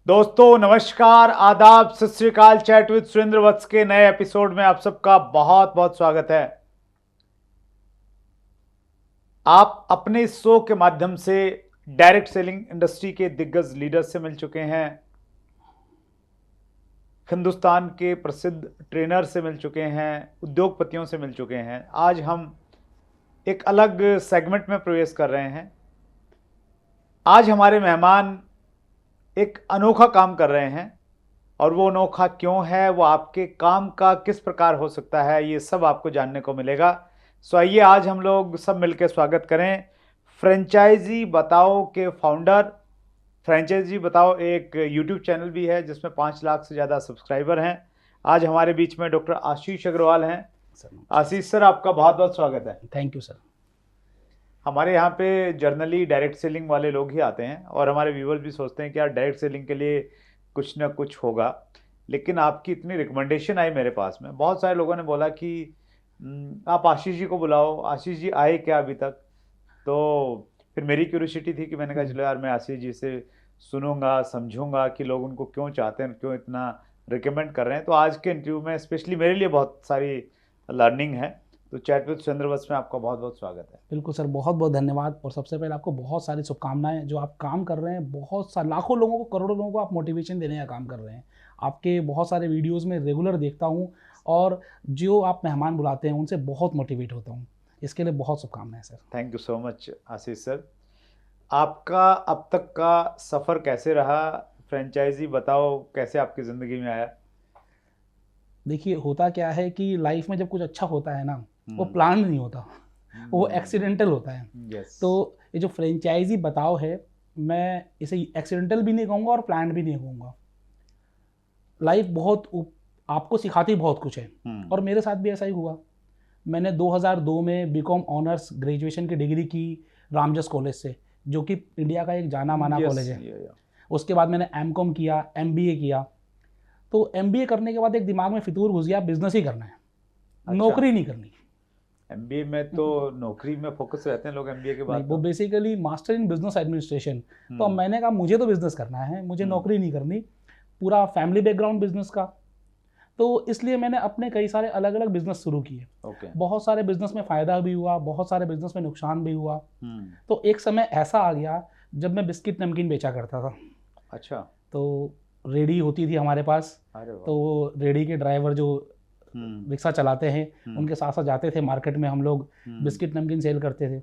दोस्तों नमस्कार, आदाब, सत श्री अकाल। चैट विद सुरेंद्र वत्स के नए एपिसोड में आप सबका बहुत बहुत स्वागत है। आप अपने इस शो के माध्यम से डायरेक्ट सेलिंग इंडस्ट्री के दिग्गज लीडर से मिल चुके हैं, हिंदुस्तान के प्रसिद्ध ट्रेनर से मिल चुके हैं, उद्योगपतियों से मिल चुके हैं। आज हम एक अलग सेगमेंट में प्रवेश कर रहे हैं। आज हमारे मेहमान एक अनोखा काम कर रहे हैं और वो अनोखा क्यों है, वो आपके काम का किस प्रकार हो सकता है, ये सब आपको जानने को मिलेगा। सो आइए आज हम लोग सब मिलकर स्वागत करें फ्रेंचाइजी बताओ के फाउंडर। फ्रेंचाइजी बताओ एक यूट्यूब चैनल भी है जिसमें 5 लाख से ज़्यादा सब्सक्राइबर हैं। आज हमारे बीच में डॉक्टर आशीष अग्रवाल हैं। आशीष सर, आपका बहुत बहुत स्वागत है। Thank you sir. हमारे यहाँ पे जर्नली डायरेक्ट सेलिंग वाले लोग ही आते हैं और हमारे व्यूअर्स भी सोचते हैं कि यार डायरेक्ट सेलिंग के लिए कुछ ना कुछ होगा, लेकिन आपकी इतनी रिकमेंडेशन आई मेरे पास में। बहुत सारे लोगों ने बोला कि आप आशीष जी को बुलाओ। आशीष जी आए क्या अभी तक? तो फिर मेरी क्यूरियोसिटी थी कि मैंने कहा चलो यार मैं आशीष जी से सुनूंगा, समझूंगा कि लोग उनको क्यों चाहते हैं, क्यों इतना रिकमेंड कर रहे हैं। तो आज के इंटरव्यू में स्पेशली मेरे लिए बहुत सारी लर्निंग है। तो चैट विद सुरेंद्र वत्स में आपका बहुत बहुत स्वागत है। बिल्कुल सर, बहुत बहुत धन्यवाद। और सबसे पहले आपको बहुत सारी शुभकामनाएं। जो आप काम कर रहे हैं, बहुत सारे लाखों लोगों को, करोड़ों लोगों को आप मोटिवेशन देने का काम कर रहे हैं। आपके बहुत सारे वीडियोस में रेगुलर देखता हूँ और जो आप मेहमान बुलाते हैं उनसे बहुत मोटिवेट होता हूँ। इसके लिए बहुत शुभकामनाएं sir. Thank you so much Ashish sir. आपका अब तक का सफ़र कैसे रहा? फ्रेंचाइजी बताओ कैसे आपकी ज़िंदगी में आया? देखिए, होता क्या है कि लाइफ में जब कुछ अच्छा होता है ना, वो प्लान नहीं होता, वो एक्सीडेंटल होता है। yes. तो ये जो फ्रेंचाइजी बताओ है, मैं इसे एक्सीडेंटल भी नहीं कहूँगा और प्लान भी नहीं कहूँगा। लाइफ बहुत आपको सिखाती बहुत कुछ है और मेरे साथ भी ऐसा ही हुआ। मैंने 2002 में बीकॉम ऑनर्स ग्रेजुएशन की डिग्री की रामजस कॉलेज से, जो कि इंडिया का एक जाना माना कॉलेज है। उसके बाद मैंने एमकॉम किया, एमबीए किया। तो एमबीए करने के बाद एक दिमाग में फितूर घुस गया, बिजनेस ही करना है। अच्छा। नौकरी नहीं करनी। एमबीए में तो नौकरी में फोकस रहते हैं लोग एमबीए के बाद। वो basically master in business administration. तो मैंने कहा मुझे तो बिजनेस करना है, मुझे नौकरी नहीं करनी। पूरा फैमिली बैकग्राउंड बिजनेस का, तो इसलिए मैंने अपने कई सारे अलग अलग बिजनेस शुरू किए। बहुत सारे बिजनेस में फ़ायदा भी हुआ, बहुत सारे बिजनेस में नुकसान भी हुआ। तो एक समय ऐसा आ गया जब मैं बिस्किट नमकीन बेचा करता था। अच्छा। तो रेडी होती थी हमारे पास, तो रेडी के ड्राइवर जो रिक्शा चलाते हैं उनके साथ साथ जाते थे मार्केट में, हम लोग बिस्किट नमकीन सेल करते थे।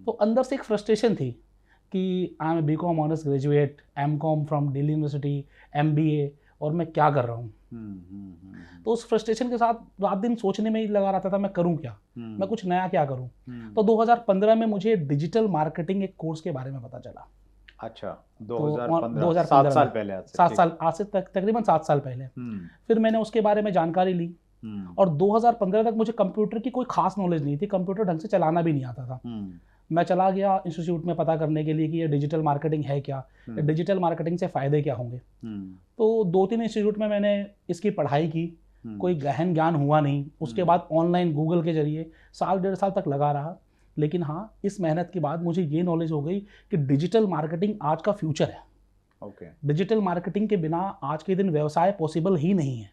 तो अंदर से एक फ्रस्ट्रेशन थी कि I am BCom honours graduate, MCom from Delhi university, MBA, और मैं क्या कर रहा हूँ। तो उस फ्रस्ट्रेशन के साथ रात दिन सोचने में ही लगा रहता था, मैं करूँ क्या, मैं कुछ नया क्या करूँ। तो 2015 में मुझे डिजिटल मार्केटिंग एक कोर्स के बारे में पता चला। अच्छा, 2015 7 साल पहले। आज से तकरीबन 7 साल पहले। फिर मैंने उसके बारे में जानकारी ली और 2015 तक मुझे कंप्यूटर की कोई खास नॉलेज नहीं थी, कंप्यूटर ढंग से चलाना भी नहीं आता था। मैं चला गया इंस्टीट्यूट में पता करने के लिए कि ये डिजिटल मार्केटिंग है क्या, डिजिटल मार्केटिंग से फ़ायदे क्या होंगे। तो 2-3 इंस्टीट्यूट में मैंने इसकी पढ़ाई की, कोई गहन ज्ञान हुआ नहीं। उसके बाद ऑनलाइन गूगल के जरिए 1.5 साल तक लगा रहा। लेकिन हाँ, इस मेहनत के बाद मुझे ये नॉलेज हो गई कि डिजिटल मार्केटिंग आज का फ्यूचर है। डिजिटल मार्केटिंग के बिना आज के दिन व्यवसाय पॉसिबल ही नहीं है।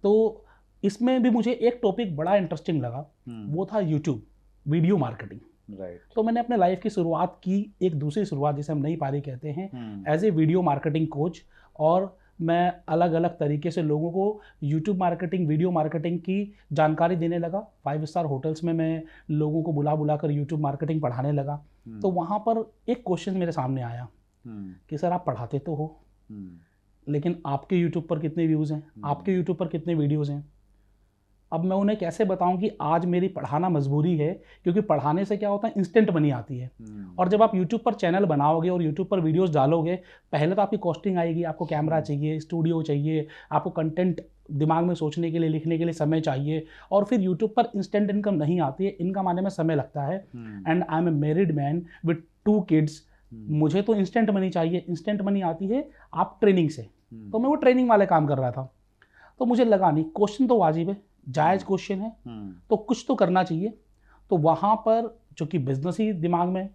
तो इसमें भी मुझे एक टॉपिक बड़ा इंटरेस्टिंग लगा, वो था यूट्यूब वीडियो मार्केटिंग। तो मैंने अपने लाइफ की शुरुआत की, एक दूसरी शुरुआत जिसे हम नई पारी कहते हैं, as a video marketing coach. और मैं अलग अलग तरीके से लोगों को यूट्यूब मार्केटिंग, वीडियो मार्केटिंग की जानकारी देने लगा। 5 स्टार होटल्स में मैं लोगों को बुला बुला कर यूट्यूब मार्केटिंग पढ़ाने लगा। तो वहाँ पर एक क्वेश्चन मेरे सामने आया कि सर आप पढ़ाते तो हो, लेकिन आपके यूट्यूब पर कितने व्यूज़ हैं, आपके यूट्यूब पर कितने वीडियोज़ हैं। अब मैं उन्हें कैसे बताऊं कि आज मेरी पढ़ाना मजबूरी है, क्योंकि पढ़ाने से क्या होता है, इंस्टेंट मनी आती है। और जब आप यूट्यूब पर चैनल बनाओगे और यूट्यूब पर वीडियोस डालोगे, पहले तो आपकी कॉस्टिंग आएगी, आपको कैमरा चाहिए, स्टूडियो चाहिए, आपको कंटेंट दिमाग में सोचने के लिए, लिखने के लिए समय चाहिए। और फिर यूट्यूब पर इंस्टेंट इनकम नहीं आती है, इनकम आने में समय लगता है। And I am a married man with 2 kids. मुझे तो इंस्टेंट मनी चाहिए। इंस्टेंट मनी आती है आप ट्रेनिंग से। तो मैं वो ट्रेनिंग वाले काम कर रहा था। तो मुझे लगा नहीं, क्वेश्चन तो वाजिब है, जायज़ क्वेश्चन है, तो कुछ तो करना चाहिए। तो वहाँ पर चूँकि बिजनेस ही दिमाग में,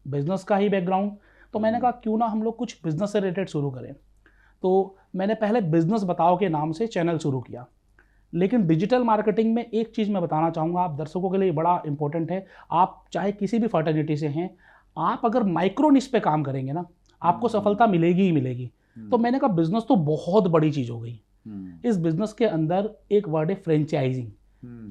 बिजनेस का ही बैकग्राउंड, तो मैंने कहा क्यों ना हम लोग कुछ बिजनेस से रिलेटेड शुरू करें। तो मैंने पहले बिजनेस बताओ के नाम से चैनल शुरू किया। लेकिन डिजिटल मार्केटिंग में एक चीज़ मैं बताना चाहूँगा, आप दर्शकों के लिए बड़ा इंपॉर्टेंट है, आप चाहे किसी भी फर्टिलिटी से हैं, आप अगर माइक्रो निश पे काम करेंगे ना, आपको सफलता मिलेगी ही मिलेगी। तो मैंने कहा बिजनेस तो बहुत बड़ी चीज़ हो गई। इस बिजनेस के अंदर एक वर्ड है फ्रेंचाइजिंग।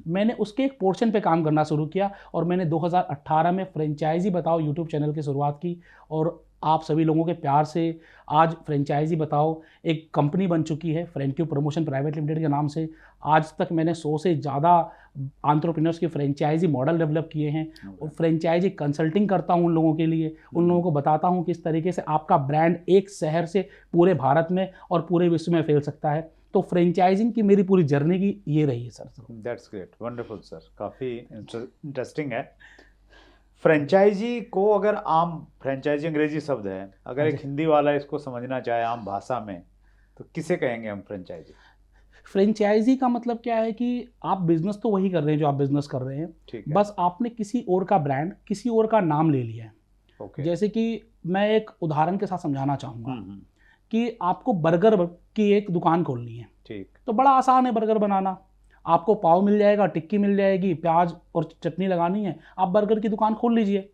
मैंने उसके एक पोर्शन पे काम करना शुरू किया और मैंने 2018 में फ्रेंचाइजी बताओ यूट्यूब चैनल की शुरुआत की। और आप सभी लोगों के प्यार से आज फ्रेंचाइजी बताओ एक कंपनी बन चुकी है, फ्रेंक्यू प्रमोशन प्राइवेट लिमिटेड के नाम से। आज तक मैंने 100 से ज़्यादा एंटरप्रेन्योर्स की फ्रेंचाइजी मॉडल डेवलप किए हैं और फ्रेंचाइजी कंसल्टिंग करता हूं उन लोगों के लिए। उन लोगों को बताता हूं किस तरीके से आपका ब्रांड एक शहर से पूरे भारत में और पूरे विश्व में फैल सकता है। तो फ्रेंचाइजिंग की मेरी पूरी जर्नी की ये रही है sir. That's great, wonderful sir, काफ़ी इंटरेस्टिंग है। फ्रेंचाइजी को अगर आम, फ्रेंचाइजी अंग्रेजी शब्द है, अगर एक हिंदी वाला इसको समझना चाहे आम भाषा में तो किसे कहेंगे हम फ्रेंचाइजी? फ्रेंचाइजी का मतलब क्या है कि आप बिजनेस तो वही कर रहे हैं जो आप बिजनेस कर रहे हैं, ठीक है। बस आपने किसी और का ब्रांड, किसी और का नाम ले लिया है। ओके। जैसे कि मैं एक उदाहरण के साथ समझाना चाहूँगा कि आपको बर्गर की एक दुकान खोलनी है, ठीक, तो बड़ा आसान है बर्गर बनाना। आपको पाव मिल जाएगा, टिक्की मिल जाएगी, प्याज और चटनी लगानी है, आप बर्गर की दुकान खोल लीजिए।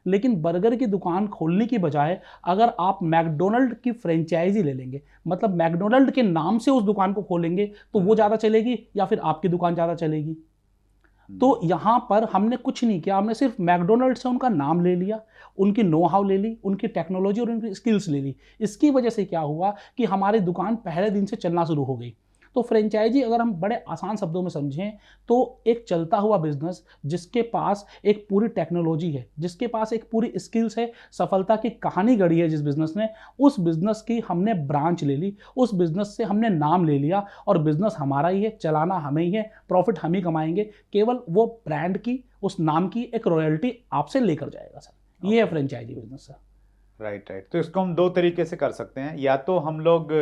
लेकिन बर्गर की दुकान खोलने की बजाय अगर आप मैकडोनल्ड की फ्रेंचाइजी ले लेंगे, मतलब मैकडोनल्ड के नाम से उस दुकान को खोलेंगे, तो वो ज़्यादा चलेगी या फिर आपकी दुकान ज़्यादा चलेगी? तो यहाँ पर हमने कुछ नहीं किया, हमने सिर्फ मैकडोनल्ड से उनका नाम ले लिया, उनकी नो हाउ ले ली, उनकी टेक्नोलॉजी और उनकी स्किल्स ले ली। इसकी वजह से क्या हुआ कि हमारी दुकान पहले दिन से चलना शुरू हो गई। तो फ्रेंचाइजी अगर हम बड़े आसान शब्दों में समझें तो एक चलता हुआ बिजनेस जिसके पास एक पूरी टेक्नोलॉजी है, जिसके पास एक पूरी स्किल्स है, सफलता की कहानी गढ़ी है जिस बिजनेस ने, उस बिजनेस की हमने ब्रांच ले ली, उस बिजनेस से हमने नाम ले लिया और बिजनेस हमारा ही है, चलाना हमें ही है, प्रॉफिट हम ही कमाएंगे, केवल वो ब्रांड की, उस नाम की एक रॉयल्टी आपसे लेकर जाएगा सर। ये है franchisee business sir. Right right. तो इसको हम दो तरीके से कर सकते हैं, या तो हम लोग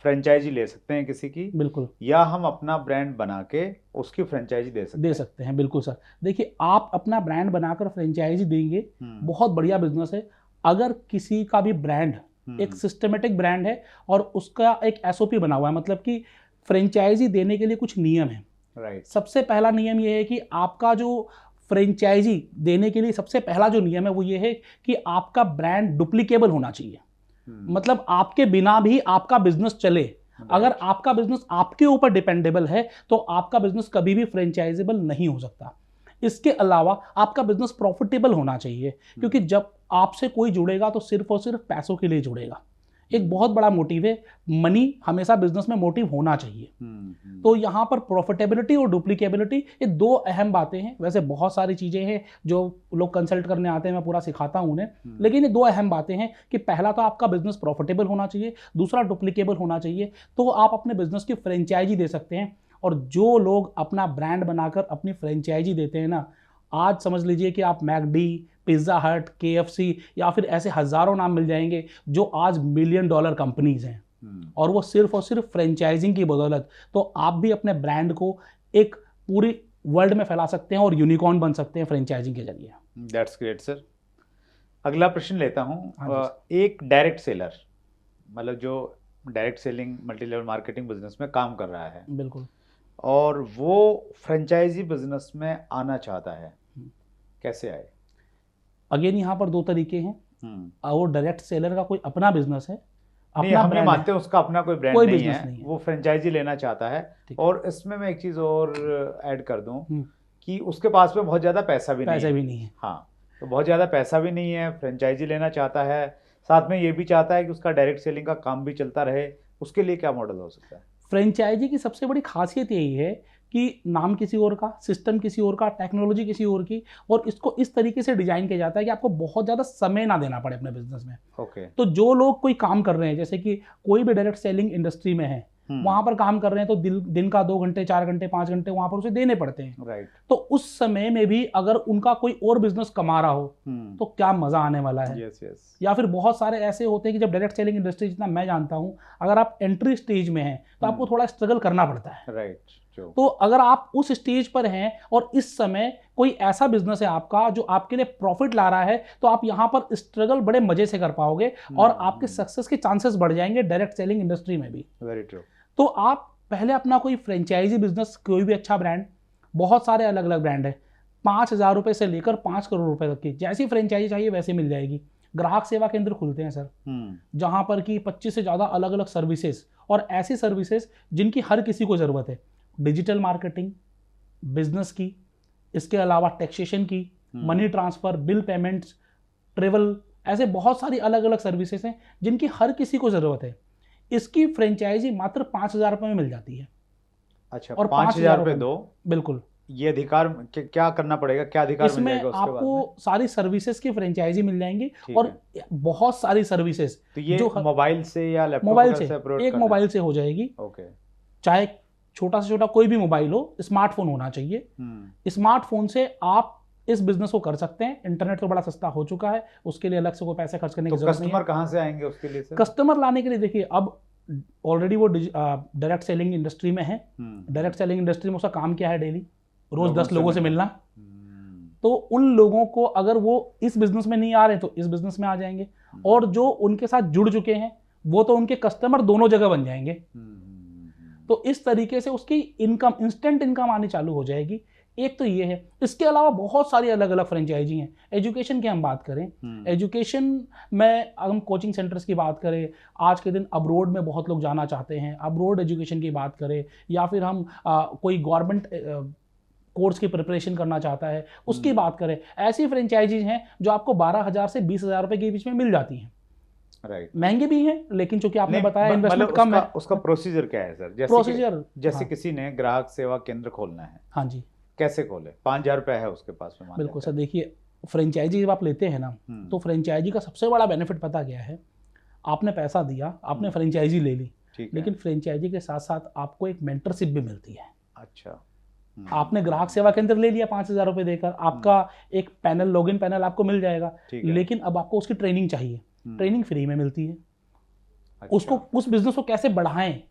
फ्रेंचाइजी ले सकते हैं किसी की, बिल्कुल, या हम अपना ब्रांड बना के उसकी फ्रेंचाइजी दे सकते हैं। बिल्कुल सर, देखिए आप अपना ब्रांड बनाकर फ्रेंचाइजी देंगे, बहुत बढ़िया बिजनेस है। अगर किसी का भी ब्रांड एक सिस्टमेटिक ब्रांड है और उसका एक एसओपी बना हुआ है, मतलब कि फ्रेंचाइजी देने के लिए कुछ नियम है। राइट। सबसे पहला नियम ये है कि आपका जो फ्रेंचाइजी देने के लिए सबसे पहला जो नियम है वो ये है कि आपका ब्रांड डुप्लीकेबल होना चाहिए। मतलब आपके बिना भी आपका बिजनेस चले। अगर आपका बिजनेस आपके ऊपर डिपेंडेबल है तो आपका बिजनेस कभी भी फ्रेंचाइजेबल नहीं हो सकता। इसके अलावा आपका बिजनेस प्रॉफिटेबल होना चाहिए, क्योंकि जब आपसे कोई जुड़ेगा तो सिर्फ और सिर्फ पैसों के लिए जुड़ेगा। एक बहुत बड़ा मोटिव है, मनी हमेशा बिजनेस में मोटिव होना चाहिए। तो यहाँ पर प्रॉफिटेबिलिटी और डुप्लीकेबिलिटी ये दो अहम बातें हैं। वैसे बहुत सारी चीज़ें हैं जो लोग कंसल्ट करने आते हैं, मैं पूरा सिखाता हूँ उन्हें, लेकिन ये दो अहम बातें हैं कि पहला तो आपका बिजनेस प्रॉफिटेबल होना चाहिए, दूसरा डुप्लीकेबल होना चाहिए। तो आप अपने बिजनेस की फ्रेंचाइजी दे सकते हैं। और जो लोग अपना ब्रांड बनाकर अपनी फ्रेंचाइजी देते हैं ना, आज समझ लीजिए कि आप मैकडी, पिज़्ज़ा हट, KFC या फिर ऐसे हज़ारों नाम मिल जाएंगे जो आज $1 मिलियन कंपनीज हैं, और वो सिर्फ और सिर्फ फ्रेंचाइजिंग की बदौलत। तो आप भी अपने ब्रांड को एक पूरी वर्ल्ड में फैला सकते हैं और यूनिकॉर्न बन सकते हैं फ्रेंचाइजिंग के जरिए। That's great sir. अगला प्रश्न लेता हूँ। एक डायरेक्ट सेलर, मतलब जो direct selling multi level marketing business में काम कर रहा है, बिल्कुल, और वो फ्रेंचाइजी बिजनेस में आना चाहता है, कैसे आए? अगेन यहाँ पर दो तरीके हैं। और डायरेक्ट सेलर का कोई अपना बिजनेस है, नहीं, हम ये मानते हैं उसका अपना कोई ब्रांड नहीं है, वो फ्रेंचाइजी लेना चाहता है। और इसमें मैं एक चीज़ और ऐड कर दूं कि उसके पास में बहुत ज़्यादा पैसा भी नहीं है। हाँ, तो बहुत ज़्यादा पैसा भी नहीं है, फ्रेंचाइजी लेना चाहता है, साथ में ये भी चाहता है कि उसका डायरेक्ट सेलिंग का काम भी चलता रहे। उसके लिए क्या मॉडल हो सकता है? फ्रेंचाइजी की सबसे बड़ी खासियत यही है कि नाम किसी और का, सिस्टम किसी और का, टेक्नोलॉजी किसी और की, और इसको इस तरीके से डिजाइन किया जाता है कि आपको बहुत ज़्यादा समय ना देना पड़े अपने बिजनेस में। ओके। तो जो लोग कोई काम कर रहे हैं, जैसे कि कोई भी डायरेक्ट सेलिंग इंडस्ट्री में है, वहां पर काम कर रहे हैं, तो दिन का 2 घंटे, 4 घंटे, 5 घंटे वहां पर उसे देने पड़ते हैं। राइट। तो उस समय में भी अगर उनका कोई और बिजनेस कमा रहा हो तो क्या मजा आने वाला है। yes, yes. या फिर बहुत सारे ऐसे होते हैं कि जब डायरेक्ट सेलिंग इंडस्ट्री, जितना मैं जानता हूं, अगर आप एंट्री स्टेज में हैं तो आपको थोड़ा स्ट्रगल करना पड़ता है। राइट। तो अगर आप उस स्टेज पर हैं और इस समय कोई ऐसा बिजनेस है आपका जो आपके लिए प्रॉफिट ला रहा है, तो आप यहाँ पर स्ट्रगल बड़े मजे से कर पाओगे और आपके सक्सेस के चांसेस बढ़ जाएंगे डायरेक्ट सेलिंग इंडस्ट्री में भी। Very true. तो आप पहले अपना कोई फ्रेंचाइजी बिजनेस, कोई भी अच्छा ब्रांड, बहुत सारे अलग अलग ब्रांड है, 5,000 रुपए से लेकर 5 करोड़ रुपए तक की जैसी फ्रेंचाइजी चाहिए वैसे मिल जाएगी। ग्राहक सेवा केंद्र खुलते हैं सर, जहां पर कि 25 से ज़्यादा अलग अलग सर्विसेज, और ऐसी सर्विसेज जिनकी हर किसी को ज़रूरत है, डिजिटल मार्केटिंग, बिजनेस की, इसके अलावा टैक्सेशन की, money transfer, bill payments, travel, ऐसे बहुत सारी अलग अलग सर्विसेज हैं जिनकी हर किसी को ज़रूरत है। इसकी फ्रेंचाइजी मात्र 5,000 रुपये में मिल जाती है। अच्छा, और 5,000 रुपये दो। बिल्कुल। ये अधिकार क्या करना पड़ेगा, क्या अधिकार मिल इसमें जाएगा उसके बाद आपको में? सारी सर्विसेज की फ्रेंचाइजी मिल जाएंगी ठीक और है। बहुत सारी सर्विसेज तो ये जो मोबाइल से या लैपटॉप मोबाइल वगैरह से, अपलोड एक करना है? मोबाइल से हो जाएगी। ओके। चाहे छोटा से छोटा कोई भी मोबाइल हो, स्मार्टफोन होना चाहिए। स्मार्टफोन से आप इस बिजनेस को कर सकते हैं। इंटरनेट तो बड़ा सस्ता हो चुका है, उसके लिए अलग से कोई पैसे खर्च करने की तो जरूरत नहीं कस्टमर है। कहाँ से आएंगे उसके लिए सर? कस्टमर लाने के लिए देखिए, अब ऑलरेडी वो डायरेक्ट सेलिंग इंडस्ट्री में है। डायरेक्ट सेलिंग इंडस्ट्री में उसका काम क्या है? डेली रोज 10 लोगों से मिलना। तो उन लोगों को अगर वो इस बिजनेस में नहीं आ रहे तो इस बिजनेस में आ जाएंगे, और जो उनके साथ जुड़ चुके हैं वो तो उनके कस्टमर दोनों जगह बन जाएंगे। तो इस तरीके से उसकी इनकम, इंस्टेंट इनकम आनी चालू हो जाएगी। एक तो ये है। इसके अलावा बहुत सारी अलग अलग फ्रेंचाइजी हैं। एजुकेशन की हम बात करें, एजुकेशन में हम कोचिंग सेंटर्स की बात करें, आज के दिन अब्रोड में बहुत लोग जाना चाहते हैं, अब्रोड एजुकेशन की बात करें, या फिर हम कोई गवर्नमेंट कोर्स की प्रिपरेशन करना चाहता है उसकी बात करें, ऐसी फ्रेंचाइजीज हैं जो आपको 12,000 से 20,000 रुपए के बीच में मिल जाती हैं। राइट। महंगे भी हैं, लेकिन चूंकि आपने नहीं, बताया इन्वेस्टमेंट कम है। उसका प्रोसीजर क्या है सर? प्रोसीजर, जैसे किसी ने ग्राहक सेवा केंद्र खोलना है, हाँ जी, कैसे खोले? 5,000 रुपए है उसके पास में, मान बिल्कुल लेते सर। हैं। देखिए, फ्रेंचाइजी जब आप लेते हैं ना, तो फ्रेंचाइजी का सबसे बड़ा बेनिफिट पता क्या है? आपने पैसा दिया, आपने फ्रेंचाइजी ले ली, लेकिन फ्रेंचाइजी के साथ साथ आपको एक मेंटरशिप भी मिलती है। अच्छा। आपने ग्राहक सेवा केंद्र ले लिया 5,000 रुपए देकर, आपका एक पैनल, लॉगिन पैनल आपको मिल जाएगा, लेकिन अब आपको उसकी ट्रेनिंग चाहिए। ट्रेनिंग फ्री में मिलती है। अच्छा। उसको, उस बिजनेस को कैसे बढ़ाएं,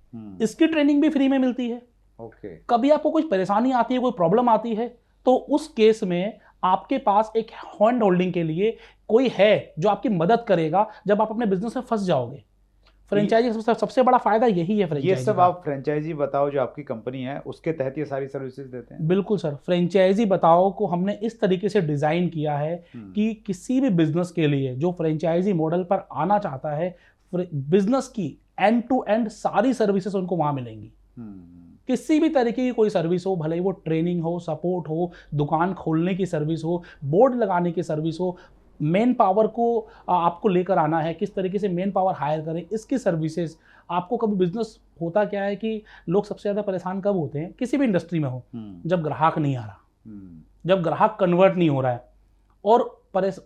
इसकी ट्रेनिंग भी फ्री में मिलती है। ओके। कभी आपको कोई परेशानी आती है, कोई प्रॉब्लम आती है, तो उस केस में आपके पास एक हैंड होल्डिंग के लिए कोई है जो आपकी मदद करेगा जब आप अपने बिजनेस में फंस जाओगे। फ्रेंचाइजी का सबसे बड़ा फायदा यही है। फ्रेंचाइजी, ये सब आप फ्रेंचाइजी बताओ जो आपकी कंपनी है उसके तहत ये सारी सर्विसेज देते हैं? बिल्कुल सर। फ्रेंचाइजी बताओ को हमने इस तरीके से डिजाइन किया है कि किसी भी बिजनेस के लिए जो फ्रेंचाइजी मॉडल पर आना चाहता है, बिजनेस की एंड टू एंड सारी सर्विसेज उनको वहां मिलेंगी। किसी भी तरीके की कोई सर्विस हो, भले ही वो ट्रेनिंग हो, सपोर्ट हो, दुकान खोलने की सर्विस हो, बोर्ड लगाने की सर्विस हो, मेन पावर को आपको लेकर आना है, किस तरीके से मेन पावर हायर करें, इसकी सर्विसेज आपको। कभी बिजनेस होता क्या है कि लोग सबसे ज़्यादा परेशान कब होते हैं, किसी भी इंडस्ट्री में हो, जब ग्राहक नहीं आ रहा, जब ग्राहक कन्वर्ट नहीं हो रहा है, और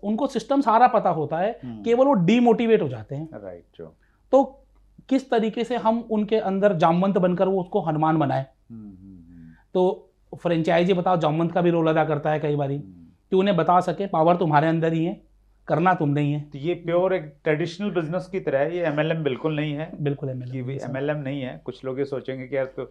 उनको सिस्टम सारा पता होता है, केवल वो डीमोटिवेट हो जाते हैं। राइट। तो किस तरीके से हम उनके अंदर जामवंत बनकर वो उसको हनुमान बनाए। तो फ्रेंचाइजी बताओ जामवंत का भी रोल अदा करता है कई बारी, कि उन्हें बता सके पावर तुम्हारे अंदर ही है, करना तुम नहीं है। तो ये प्योर एक ट्रेडिशनल बिजनेस की तरह है, ये एमएलएम बिल्कुल नहीं है। बिल्कुल एमएलएम नहीं है। कुछ लोग ये सोचेंगे कि यार तो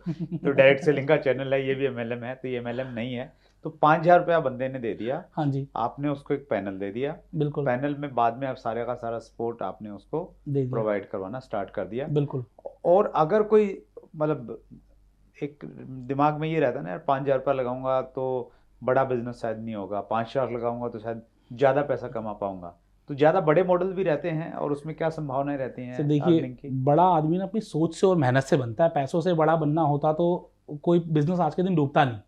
डायरेक्ट सेलिंग का चैनल है, ये भी एमएलएम है। तो ये एमएलएम नहीं है। तो 5,000 रुपया बंदे ने दे दिया, हाँ जी, आपने उसको एक पैनल दे दिया। बिल्कुल। पैनल में बाद में आप सारे का सारा सपोर्ट आपने उसको प्रोवाइड करवाना स्टार्ट कर दिया। बिल्कुल। और अगर कोई, मतलब एक दिमाग में ये रहता है ना, यार 5,000 रुपया लगाऊंगा तो बड़ा बिजनेस शायद नहीं होगा, 5 लाख लगाऊंगा तो शायद ज़्यादा पैसा कमा पाऊंगा। तो ज़्यादा बड़े मॉडल भी रहते हैं और उसमें क्या संभावनाएं रहती हैं? देखिए, बड़ा आदमी ना अपनी सोच से और मेहनत से बनता है। पैसों से बड़ा बनना होता तो कोई बिजनेस आज के दिन डूबता नहीं।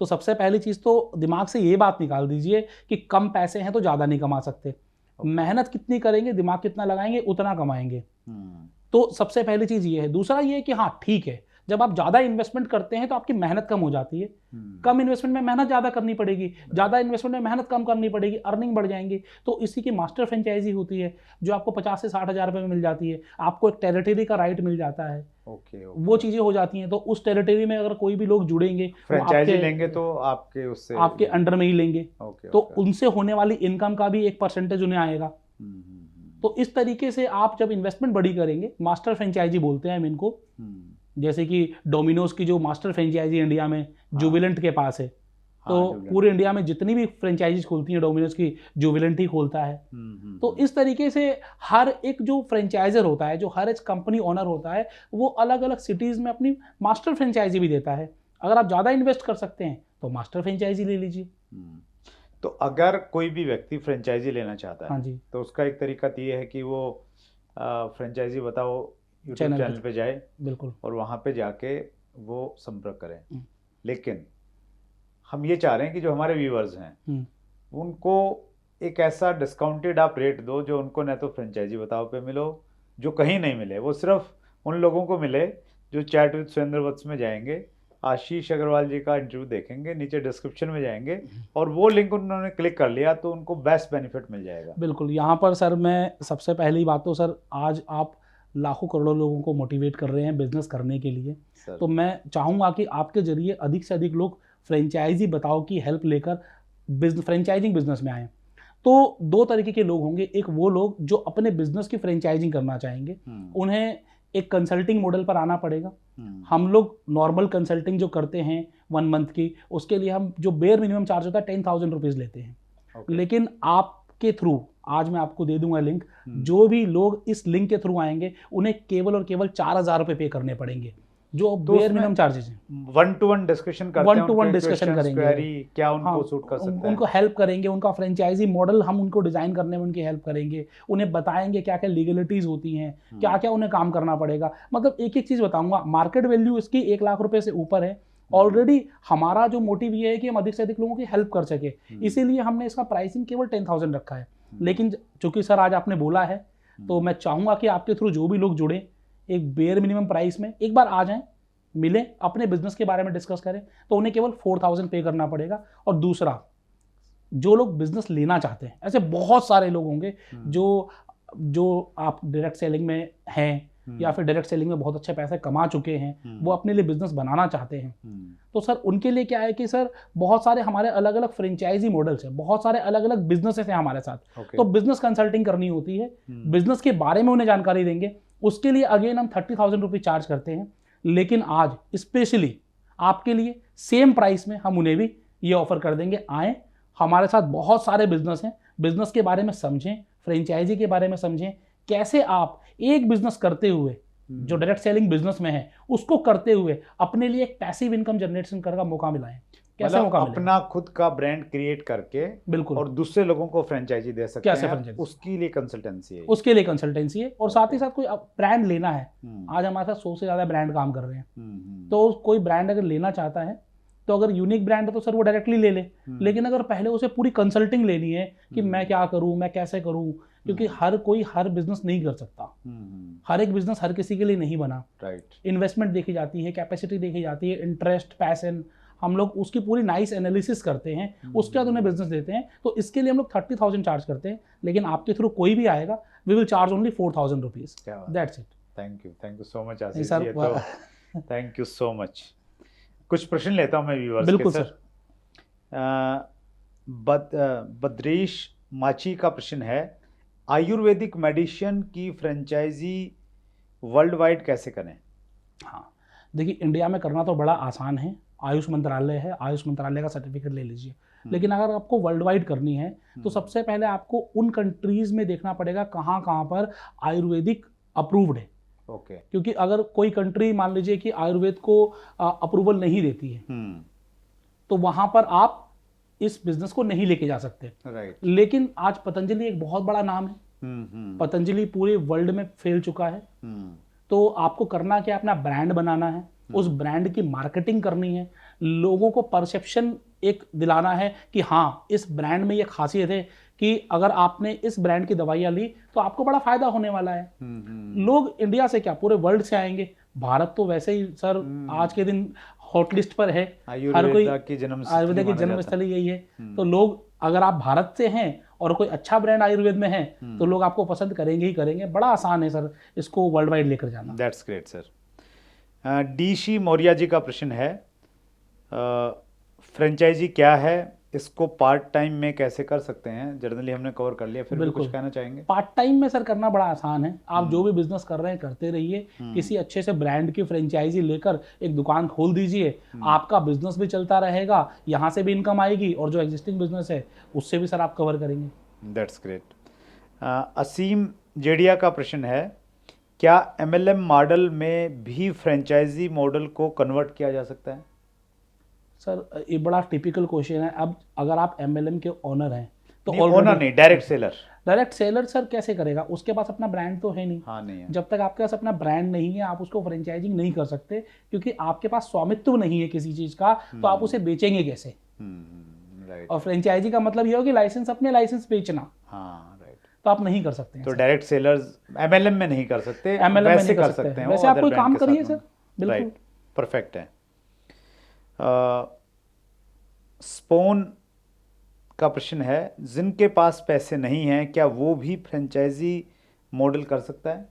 तो सबसे पहली चीज़ तो दिमाग से ये बात निकाल दीजिए कि कम पैसे हैं तो ज़्यादा नहीं कमा सकते। मेहनत कितनी करेंगे, दिमाग कितना लगाएंगे, उतना कमाएंगे। तो सबसे पहली चीज़ ये है। दूसरा ये है कि हाँ ठीक है, जब आप ज़्यादा इन्वेस्टमेंट करते हैं तो आपकी मेहनत कम हो जाती है। कम इन्वेस्टमेंट में मेहनत ज़्यादा करनी पड़ेगी, ज़्यादा इन्वेस्टमेंट में मेहनत कम करनी पड़ेगी, अर्निंग बढ़ जाएंगी। तो इसी की मास्टर फ्रेंचाइजी होती है जो आपको 50 से 60,000 रुपये में मिल जाती है। आपको एक टेरिटरी का राइट मिल जाता है। वो चीज़ें हो जाती हैं। तो उस टेरिटरी में अगर कोई भी लोग जुड़ेंगे, फ्रेंचाइजी लेंगे तो आपके अंडर में ही लेंगे। तो उनसे होने वाली इनकम का भी एक परसेंटेज उन्हें आएगा। तो इस तरीके से आप जब इन्वेस्टमेंट बड़ी करेंगे, मास्टर फ्रेंचाइजी बोलते हैं हम इनको, जैसे कि डोमिनोज की जो मास्टर फ्रेंचाइजी इंडिया में जुबिलेंट के पास है, तो पूरे इंडिया में जितनी भी फ्रेंचाइजीज खुलती हैं डोमिनोज की जुबिलेंट ही खोलता है। तो इस तरीके से हर एक जो फ्रेंचाइजर होता है, जो हर एक कंपनी ओनर होता है, वो अलग अलग सिटीज़ में अपनी मास्टर फ्रेंचाइजी भी देता है। अगर आप ज़्यादा इन्वेस्ट कर सकते हैं तो मास्टर फ्रेंचाइजी ले लीजिए। तो अगर कोई भी व्यक्ति फ्रेंचाइजी लेना चाहता है, हाँ जी, तो उसका एक तरीका तो ये है कि वो फ्रेंचाइजी बताओ यूट्यूब चैनल पे जाए, बिल्कुल, और वहाँ पे जाके वो संपर्क करें। लेकिन हम ये चाह रहे हैं कि जो हमारे व्यूअर्स हैं उनको एक ऐसा डिस्काउंटेड आप रेट दो जो उनको न तो फ्रेंचाइजी बताओ पे मिलो, जो कहीं नहीं मिले, वो सिर्फ उन लोगों को मिले जो चैट विद सुरेंद्र वत्स में जाएंगे, आशीष अग्रवाल जी का इंटरव्यू देखेंगे, नीचे डिस्क्रिप्शन में जाएंगे और वो लिंक उन्होंने क्लिक कर लिया तो उनको बेस्ट बेनिफिट मिल जाएगा। बिल्कुल। यहाँ पर सर मैं सबसे पहली बात तो सर, आज आप लाखों करोड़ों लोगों को मोटिवेट कर रहे हैं बिजनेस करने के लिए, तो मैं चाहूँगा कि आपके जरिए अधिक से अधिक लोग फ्रेंचाइजी बताओ की हेल्प लेकर फ्रेंचाइजिंग बिजनेस में आएँ। तो दो तरीके के लोग होंगे, एक वो लोग जो अपने बिजनेस की फ्रेंचाइजिंग करना चाहेंगे, उन्हें एक कंसल्टिंग मॉडल पर आना पड़ेगा। हम लोग नॉर्मल कंसल्टिंग जो करते हैं 1 मंथ की, उसके लिए हम जो बेयर मिनिमम चार्ज होता है 10,000 रुपीज़ लेते हैं। लेकिन आपके थ्रू आज मैं आपको दे दूंगा लिंक, जो भी लोग इस लिंक के थ्रू आएंगे उन्हें केवल और केवल 4,000 रुपये पे करने पड़ेंगे, जो बेयर मिनिमम चार्जेस हैं। 1-to-1 डिस्कशन करते हैं, 1-to-1 डिस्कशन करेंगे, क्या उनको सूट कर सकता है, उनको हेल्प करेंगे, उनका फ्रेंचाइजी मॉडल हम उनको डिजाइन करने में उनकी हेल्प करेंगे, उन्हें बताएंगे क्या क्या लीगलिटीज होती हैं, क्या क्या उन्हें काम करना पड़ेगा। मतलब एक एक चीज बताऊंगा। मार्केट वैल्यू इसकी 1 लाख रुपए से ऊपर है। ऑलरेडी हमारा जो मोटिव ये है कि हम अधिक से अधिक लोगों की हेल्प कर सके, इसीलिए हमने इसका प्राइसिंग केवल 10,000 रखा है। लेकिन चूंकि सर आज आपने बोला है, तो मैं चाहूंगा कि आपके थ्रू जो भी लोग जुड़े एक बेयर मिनिमम प्राइस में एक बार आ जाएं, मिलें, अपने बिजनेस के बारे में डिस्कस करें, तो उन्हें केवल 4,000 पे करना पड़ेगा। और दूसरा, जो लोग बिजनेस लेना चाहते हैं, ऐसे बहुत सारे लोग होंगे जो आप डायरेक्ट सेलिंग में हैं या फिर डायरेक्ट सेलिंग में बहुत अच्छे पैसे कमा चुके हैं, वो अपने लिए बिजनेस बनाना चाहते हैं, तो सर उनके लिए क्या है कि सर बहुत सारे हमारे अलग अलग फ्रेंचाइजी मॉडल्स हैं, बहुत सारे अलग अलग बिजनेसेस हैं हमारे साथ। तो बिजनेस कंसल्टिंग करनी होती है, बिजनेस के बारे में उन्हें जानकारी देंगे, उसके लिए अगेन हम 30,000 रुपये चार्ज करते हैं। लेकिन आज स्पेशली आपके लिए सेम प्राइस में हम उन्हें भी ये ऑफर कर देंगे, आएँ हमारे साथ। बहुत सारे बिजनेस हैं, बिजनेस के बारे में समझें, फ्रेंचाइजी के बारे में समझें, कैसे आप एक बिजनेस करते हुए जो डायरेक्ट सेलिंग बिजनेस में है उसको करते हुए अपने लिए एक पैसिव इनकम जनरेशन करने का मौका मिलाएं। कैसे मौका मिलेगा? अपना खुद का ब्रांड क्रिएट करके बिल्कुल, और दूसरे लोगों को फ्रेंचाइजी दे सकते हैं, उसके लिए कंसल्टेंसी है, उसके लिए कंसल्टेंसी है। और साथ ही साथ कोई ब्रांड लेना है, आज हमारे साथ 100 से ज्यादा ब्रांड काम कर रहे हैं, तो कोई ब्रांड अगर लेना चाहता है तो अगर यूनिक ब्रांड है तो सर वो डायरेक्टली ले ले। लेकिन अगर पहले उसे पूरी कंसल्टिंग लेनी है कि मैं क्या करूं, मैं कैसे करूं, क्योंकि हर कोई हर बिजनेस नहीं कर सकता, हर एक बिजनेस हर किसी के लिए नहीं बना। इन्वेस्टमेंट देखी जाती है, कैपेसिटी देखी जाती है, इंटरेस्ट, पैशन, हम लोग उसकी पूरी नाइस एनालिसिस करते हैं, उसके बाद उन्हें बिजनेस देते हैं। तो इसके लिए हम लोग 30,000 चार्ज करते हैं, लेकिन आपके थ्रू कोई भी आएगा we will charge only 4,000 rupees. That's it. Thank you so much Ashish ji, तो थैंक यू सो मच। कुछ प्रश्न लेता हूं मैं व्यूअर्स के। बिल्कुल सर। बद्रीश माची का प्रश्न है, आयुर्वेदिक मेडिसिन की फ्रेंचाइजी वर्ल्ड वाइड कैसे करें? हाँ, देखिए इंडिया में करना तो बड़ा आसान है, आयुष मंत्रालय है, आयुष मंत्रालय का सर्टिफिकेट ले लीजिए। लेकिन अगर आपको वर्ल्ड वाइड करनी है तो सबसे पहले आपको उन कंट्रीज में देखना पड़ेगा कहाँ कहाँ पर आयुर्वेदिक अप्रूव्ड है। क्योंकि अगर कोई कंट्री मान लीजिए कि आयुर्वेद को अप्रूवल नहीं देती है, तो वहां पर आप इस बिजनेस को नहीं लेके जा सकते। लेकिन आज पतंजलि एक बहुत बड़ा नाम है, पतंजलि पूरे वर्ल्ड में फैल चुका है। तो आपको करना क्या, अपना ब्रांड बनाना है, उस ब्रांड की मार्केटिंग करनी है, लोगों को परसेप्शन एक दिलाना है कि हाँ इस ब्रांड में ये खासियत है कि अगर आपने इस ब्रांड की दवाइयाँ ली तो आपको बड़ा फायदा होने वाला है। लोग इंडिया से क्या पूरे वर्ल्ड से आएंगे, भारत तो वैसे ही सर आज के दिन हॉट लिस्ट पर है, हर कोई आयुर्वेद की जन्मस्थली यही है। तो लोग अगर आप भारत से हैं और कोई अच्छा ब्रांड आयुर्वेद में है तो लोग आपको पसंद करेंगे ही करेंगे। बड़ा आसान है सर इसको वर्ल्ड वाइड लेकर जाना। That's great sir. DC Maurya ji का प्रश्न है, फ्रेंचाइजी क्या है इसको पार्ट टाइम में कैसे कर सकते हैं? जनरली हमने कवर कर लिया, फिर भी बिल्कुल। कुछ कहना चाहेंगे? पार्ट टाइम में सर करना बड़ा आसान है। आप जो भी बिजनेस कर रहे हैं करते रहिए, किसी अच्छे से ब्रांड की फ्रेंचाइजी लेकर एक दुकान खोल दीजिए, आपका बिजनेस भी चलता रहेगा, यहाँ से भी इनकम आएगी और जो एग्जिस्टिंग बिजनेस है उससे भी सर आप कवर करेंगे। That's great. असीम जेडिया का प्रश्न है, क्या MLM मॉडल में भी फ्रेंचाइजी मॉडल को कन्वर्ट किया जा सकता है? सर ये बड़ा टिपिकल क्वेश्चन है। अब अगर आप MLM के ओनर हैं तो ओनर नहीं, direct seller. Direct seller sir कैसे करेगा? उसके पास अपना ब्रांड तो है नहीं। हाँ, नहीं है। जब तक आपके पास अपना ब्रांड नहीं है आप उसको फ्रेंचाइजिंग नहीं कर सकते, क्योंकि आपके पास स्वामित्व नहीं है किसी चीज का, तो आप उसे बेचेंगे कैसे? राइट। और फ्रेंचाइजी का मतलब ये हो कि लाइसेंस अपने लाइसेंस बेचना, हाँ, राइट। तो आप नहीं कर सकते हैं तो सर। डायरेक्ट सेलर्स MLM में नहीं कर सकते, MLM में वैसे नहीं कर सकते हैं। वैसे आप कोई काम करिए सर, बिल्कुल। राइट, परफेक्ट है। स्पोन का प्रश्न है, जिनके पास पैसे नहीं हैं क्या वो भी फ्रेंचाइजी मॉडल कर सकता है?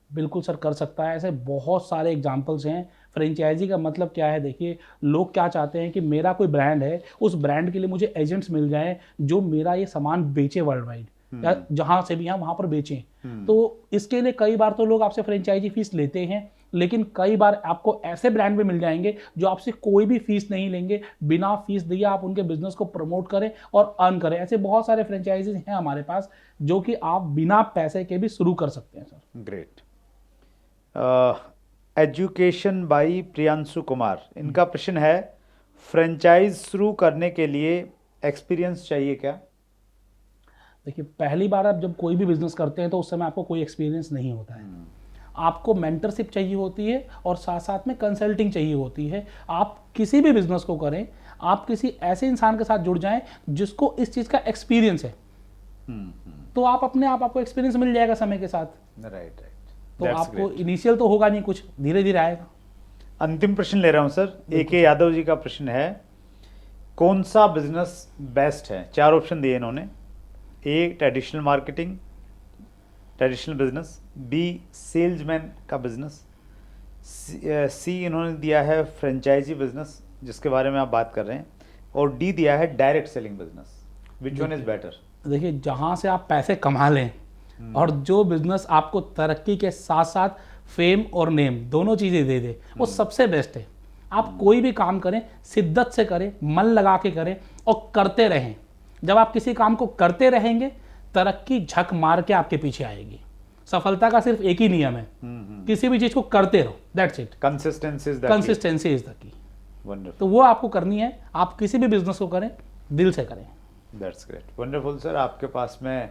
बिल्कुल सर कर सकता है। ऐसे बहुत सारे एग्जांपल्स हैं। फ्रेंचाइजी का मतलब क्या है? देखिए, लोग क्या चाहते हैं कि मेरा कोई ब्रांड है, उस ब्रांड के लिए मुझे एजेंट्स मिल जाएं जो मेरा ये सामान बेचे वर्ल्ड वाइड, या जहाँ से भी हैं वहाँ पर बेचें। तो इसके लिए कई बार तो लोग आपसे फ्रेंचाइजी फीस लेते हैं, लेकिन कई बार आपको ऐसे ब्रांड भी मिल जाएंगे जो आपसे कोई भी फीस नहीं लेंगे, बिना फीस दिए आप उनके बिजनेस को प्रमोट करें और अर्न करें। ऐसे बहुत सारे फ्रेंचाइजीज हैं हमारे पास जो कि आप बिना पैसे के भी शुरू कर सकते हैं sir. Great. Education by Priyanshu Kumar, इनका प्रश्न है, फ्रेंचाइज शुरू करने के लिए एक्सपीरियंस चाहिए क्या? देखिए, पहली बार आप जब कोई भी बिजनेस करते हैं तो उस समय आपको कोई एक्सपीरियंस नहीं होता है। आपको मेंटरशिप चाहिए होती है और साथ साथ में कंसल्टिंग चाहिए होती है। आप किसी भी बिजनेस को करें, आप किसी ऐसे इंसान के साथ जुड़ जाएं जिसको इस चीज़ का एक्सपीरियंस है, तो आप अपने आप आपको एक्सपीरियंस मिल जाएगा समय के साथ। राइट। तो आपको इनिशियल तो होगा नहीं कुछ, धीरे धीरे आएगा। अंतिम प्रश्न ले रहा हूं सर। AK यादव जी का प्रश्न है, कौन सा बिजनेस बेस्ट है? 4 ऑप्शन दिए इन्होंने। A traditional marketing, traditional business, B salesman का बिजनेस, C इन्होंने दिया है फ्रेंचाइजी बिजनेस जिसके बारे में आप बात कर रहे हैं, और D दिया है direct selling business. Which one is better? देखिए, जहाँ से आप पैसे कमा लें और जो बिजनेस आपको तरक्की के साथ साथ फेम और नेम दोनों चीज़ें दे दे, वो सबसे बेस्ट है। आप कोई भी काम करें, शिद्दत से करें, मन लगा के करें और करते रहें। जब आप किसी काम को करते रहेंगे, तरक्की झक मार के आपके पीछे आएगी। सफलता का सिर्फ एक ही नियम है, किसी भी चीज़ को करते रहो, that's it. Consistency is the key. Wonderful. तो वो आपको करनी है। आप किसी भी बिजनेस को करें, दिल से करें। That's great, wonderful sir. आपके पास में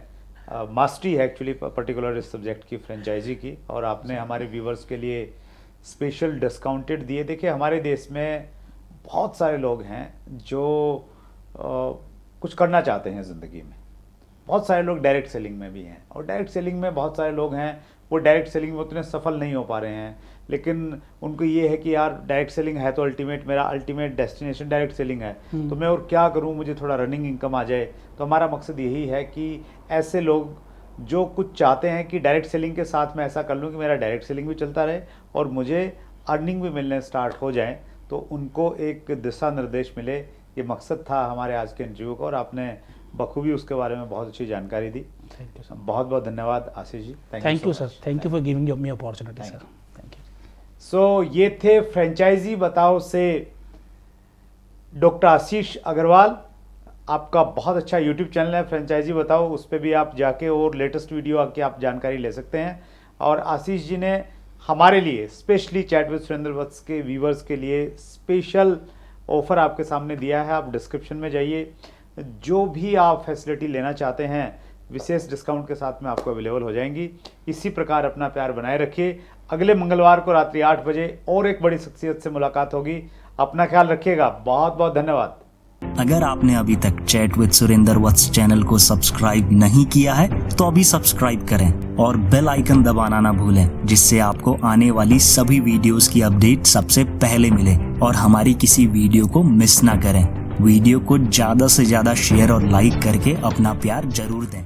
मास्टरी है एक्चुअली पर्टिकुलर इस सब्जेक्ट की, फ्रेंचाइजी की, और आपने हमारे व्यूवर्स के लिए स्पेशल डिस्काउंटेड दिए। देखिए, हमारे देश में बहुत सारे लोग हैं जो कुछ करना चाहते हैं ज़िंदगी में। बहुत सारे लोग डायरेक्ट सेलिंग में भी हैं, और डायरेक्ट सेलिंग में बहुत सारे लोग हैं वो डायरेक्ट सेलिंग में उतने सफल नहीं हो पा रहे हैं, लेकिन उनको ये है कि यार डायरेक्ट सेलिंग है तो मेरा अल्टीमेट डेस्टिनेशन डायरेक्ट सेलिंग है, तो मैं और क्या करूं, मुझे थोड़ा रनिंग इनकम आ जाए। तो हमारा मकसद यही है कि ऐसे लोग जो कुछ चाहते हैं कि डायरेक्ट सेलिंग के साथ मैं ऐसा कर लूँ कि मेरा डायरेक्ट सेलिंग भी चलता रहे और मुझे अर्निंग भी मिलने स्टार्ट हो जाए, तो उनको एक दिशा निर्देश मिले। ये मकसद था हमारे आज के इंटरव्यू का, और आपने बखूबी उसके बारे में बहुत अच्छी जानकारी दी। Thank you sir. बहुत बहुत धन्यवाद Ashish ji. Thank you sir. Thank you for giving me opportunity sir. Thank you. So ये थे फ्रेंचाइजी बताओ से डॉक्टर आशीष अग्रवाल। आपका बहुत अच्छा यूट्यूब चैनल है फ्रेंचाइजी बताओ, उस पर भी आप जाके और लेटेस्ट वीडियो आके आप जानकारी ले सकते हैं। और आशीष जी ने हमारे लिए स्पेशली चैट विद सुरेंद्र वत्स के व्यूवर्स के लिए स्पेशल ऑफर आपके सामने दिया है। आप डिस्क्रिप्शन में जाइए, जो भी आप फैसिलिटी लेना चाहते हैं विशेष डिस्काउंट के साथ में आपको अवेलेबल हो जाएंगी। इसी प्रकार अपना प्यार बनाए रखिए। अगले मंगलवार को रात्रि 8 बजे और एक बड़ी शख्सियत से मुलाकात होगी। अपना ख्याल रखिएगा। बहुत बहुत धन्यवाद। अगर आपने अभी तक chat with Surendra Vats channel को सब्सक्राइब नहीं किया है तो अभी सब्सक्राइब करें और बेल आइकन दबाना ना भूलें, जिससे आपको आने वाली सभी वीडियोस की अपडेट सबसे पहले मिले और हमारी किसी वीडियो को मिस ना करें। वीडियो को ज्यादा से ज्यादा शेयर और लाइक करके अपना प्यार जरूर दें।